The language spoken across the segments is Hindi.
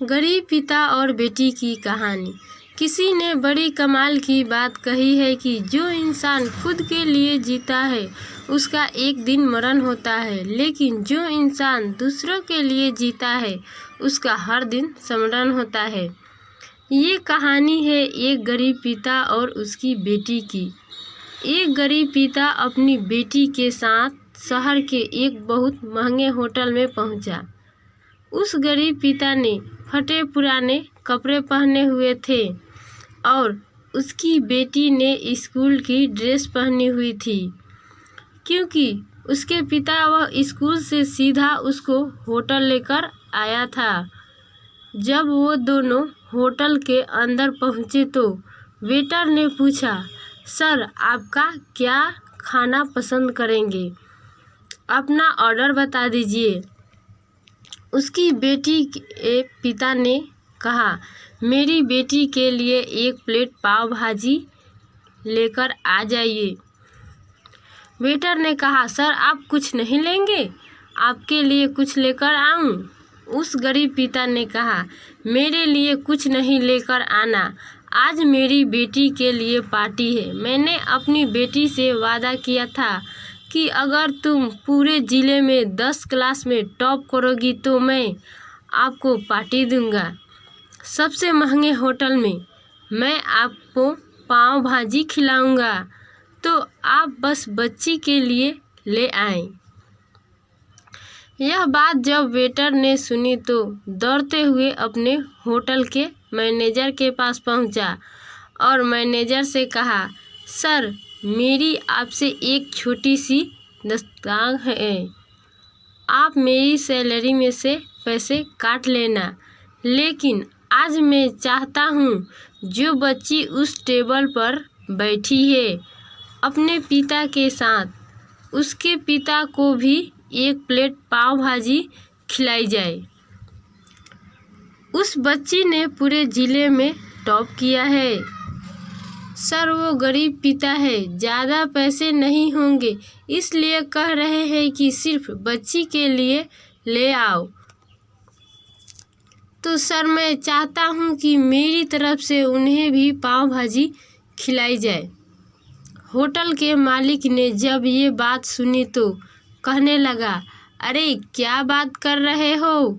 गरीब पिता और बेटी की कहानी। किसी ने बड़ी कमाल की बात कही है कि जो इंसान खुद के लिए जीता है उसका एक दिन मरण होता है, लेकिन जो इंसान दूसरों के लिए जीता है उसका हर दिन स्मरण होता है। ये कहानी है एक गरीब पिता और उसकी बेटी की। एक गरीब पिता अपनी बेटी के साथ शहर के एक बहुत महंगे होटल में पहुंचा। उस गरीब पिता ने फटे पुराने कपड़े पहने हुए थे और उसकी बेटी ने स्कूल की ड्रेस पहनी हुई थी, क्योंकि उसके पिता वह स्कूल से सीधा उसको होटल लेकर आया था। जब वो दोनों होटल के अंदर पहुंचे तो वेटर ने पूछा, सर आपका क्या खाना पसंद करेंगे? अपना ऑर्डर बता दीजिए। उसकी बेटी के पिता ने कहा, मेरी बेटी के लिए एक प्लेट पाव भाजी लेकर आ जाइए। वेटर ने कहा, सर आप कुछ नहीं लेंगे? आपके लिए कुछ लेकर आऊं? उस गरीब पिता ने कहा, मेरे लिए कुछ नहीं लेकर आना, आज मेरी बेटी के लिए पार्टी है। मैंने अपनी बेटी से वादा किया था कि अगर तुम पूरे ज़िले में 10 क्लास में टॉप करोगी तो मैं आपको पार्टी दूंगा। सबसे महंगे होटल में मैं आपको पाव भाजी खिलाऊंगा, तो आप बस बच्ची के लिए ले आएं। यह बात जब वेटर ने सुनी तो दौड़ते हुए अपने होटल के मैनेजर के पास पहुंचा और मैनेजर से कहा, सर मेरी आपसे एक छोटी सी दस्तखत है। आप मेरी सैलरी में से पैसे काट लेना, लेकिन आज मैं चाहता हूँ जो बच्ची उस टेबल पर बैठी है अपने पिता के साथ, उसके पिता को भी एक प्लेट पाव भाजी खिलाई जाए। उस बच्ची ने पूरे ज़िले में टॉप किया है। सर वो गरीब पिता है, ज़्यादा पैसे नहीं होंगे, इसलिए कह रहे हैं कि सिर्फ बच्ची के लिए ले आओ। तो सर मैं चाहता हूँ कि मेरी तरफ से उन्हें भी पाव भाजी खिलाई जाए। होटल के मालिक ने जब ये बात सुनी तो कहने लगा, अरे क्या बात कर रहे हो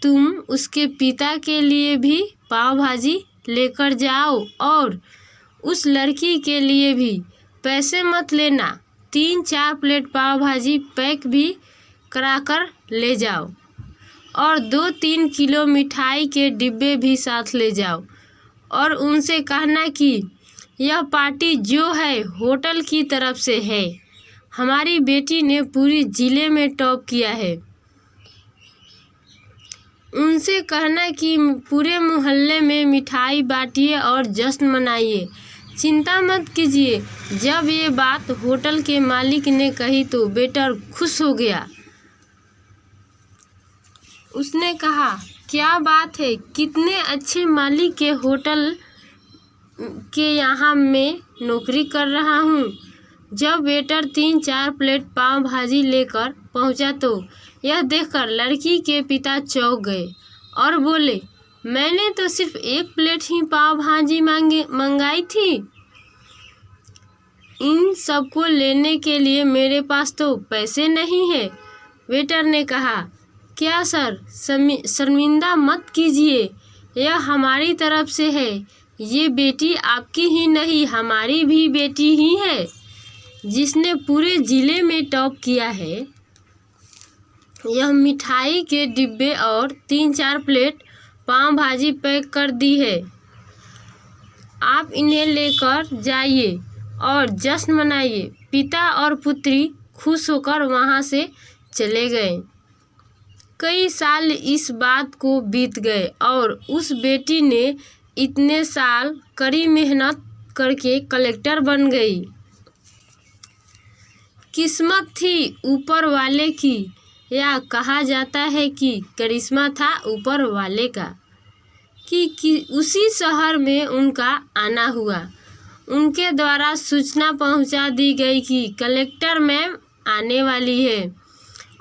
तुम? उसके पिता के लिए भी पाव भाजी लेकर जाओ और उस लड़की के लिए भी। पैसे मत लेना, 3-4 प्लेट पाव भाजी पैक भी कराकर ले जाओ और 2-3 किलो मिठाई के डिब्बे भी साथ ले जाओ और उनसे कहना कि यह पार्टी जो है होटल की तरफ से है। हमारी बेटी ने पूरी ज़िले में टॉप किया है। उनसे कहना कि पूरे मोहल्ले में मिठाई बांटिए और जश्न मनाइए, चिंता मत कीजिए। जब ये बात होटल के मालिक ने कही तो वेटर खुश हो गया। उसने कहा, क्या बात है, कितने अच्छे मालिक के होटल के यहाँ मैं नौकरी कर रहा हूँ। जब वेटर 3-4 प्लेट पाव भाजी लेकर पहुँचा तो यह देखकर लड़की के पिता चौंक गए और बोले, मैंने तो सिर्फ एक प्लेट ही पाव भाजी मंगाई थी। इन सबको लेने के लिए मेरे पास तो पैसे नहीं है। वेटर ने कहा, क्या सर, शर्मिंदा मत कीजिए, यह हमारी तरफ से है। ये बेटी आपकी ही नहीं हमारी भी बेटी ही है, जिसने पूरे ज़िले में टॉप किया है। यह मिठाई के डिब्बे और 3-4 प्लेट पाव भाजी पैक कर दी है। आप इन्हें लेकर जाइए और जश्न मनाइए। पिता और पुत्री खुश होकर वहाँ से चले गए। कई साल इस बात को बीत गए और उस बेटी ने इतने साल कड़ी मेहनत करके कलेक्टर बन गई। किस्मत थी ऊपर वाले की, या कहा जाता है कि करिश्मा था ऊपर वाले का कि उसी शहर में उनका आना हुआ। उनके द्वारा सूचना पहुंचा दी गई कि कलेक्टर मैम आने वाली है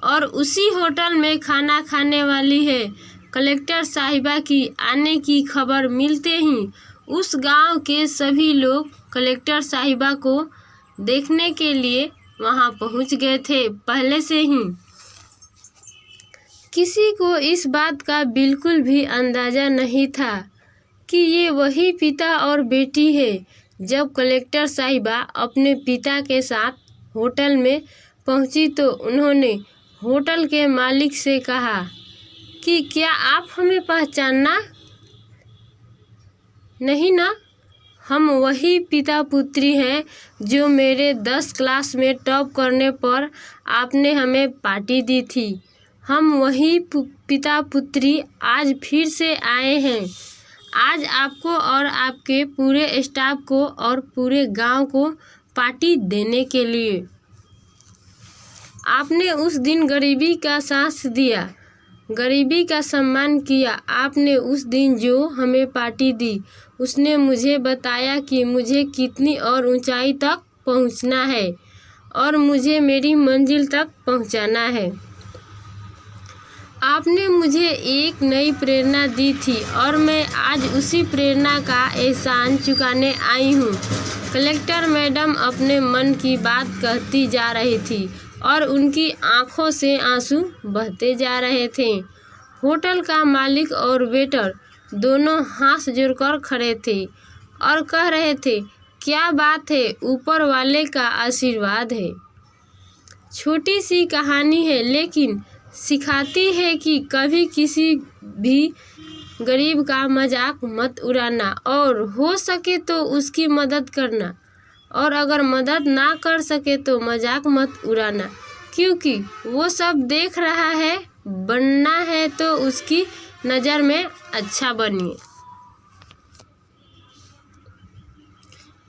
और उसी होटल में खाना खाने वाली है। कलेक्टर साहिबा की आने की खबर मिलते ही उस गांव के सभी लोग कलेक्टर साहिबा को देखने के लिए वहां पहुंच गए थे पहले से ही। किसी को इस बात का बिल्कुल भी अंदाज़ा नहीं था कि ये वही पिता और बेटी है। जब कलेक्टर साहिबा अपने पिता के साथ होटल में पहुंची तो उन्होंने होटल के मालिक से कहा कि क्या आप हमें पहचानना नहीं ना? हम वही पिता पुत्री हैं जो मेरे 10 क्लास में टॉप करने पर आपने हमें पार्टी दी थी। हम वही पिता पुत्री आज फिर से आए हैं। आज आपको और आपके पूरे स्टाफ को और पूरे गांव को पार्टी देने के लिए। आपने उस दिन गरीबी का साथ दिया, गरीबी का सम्मान किया। आपने उस दिन जो हमें पार्टी दी उसने मुझे बताया कि मुझे कितनी और ऊंचाई तक पहुंचना है और मुझे मेरी मंजिल तक पहुंचाना है। आपने मुझे एक नई प्रेरणा दी थी और मैं आज उसी प्रेरणा का एहसान चुकाने आई हूँ। कलेक्टर मैडम अपने मन की बात कहती जा रही थी और उनकी आंखों से आंसू बहते जा रहे थे। होटल का मालिक और वेटर दोनों हाथ जोड़कर खड़े थे और कह रहे थे, क्या बात है, ऊपर वाले का आशीर्वाद है। छोटी सी कहानी है लेकिन सिखाती है कि कभी किसी भी गरीब का मजाक मत उड़ाना और हो सके तो उसकी मदद करना, और अगर मदद ना कर सके तो मजाक मत उड़ाना, क्योंकि वो सब देख रहा है। बनना है तो उसकी नज़र में अच्छा बनिए।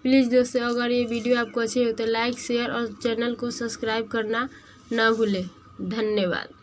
प्लीज़ दोस्तों, अगर ये वीडियो आपको अच्छी हो तो लाइक शेयर और चैनल को सब्सक्राइब करना ना भूलें। धन्यवाद।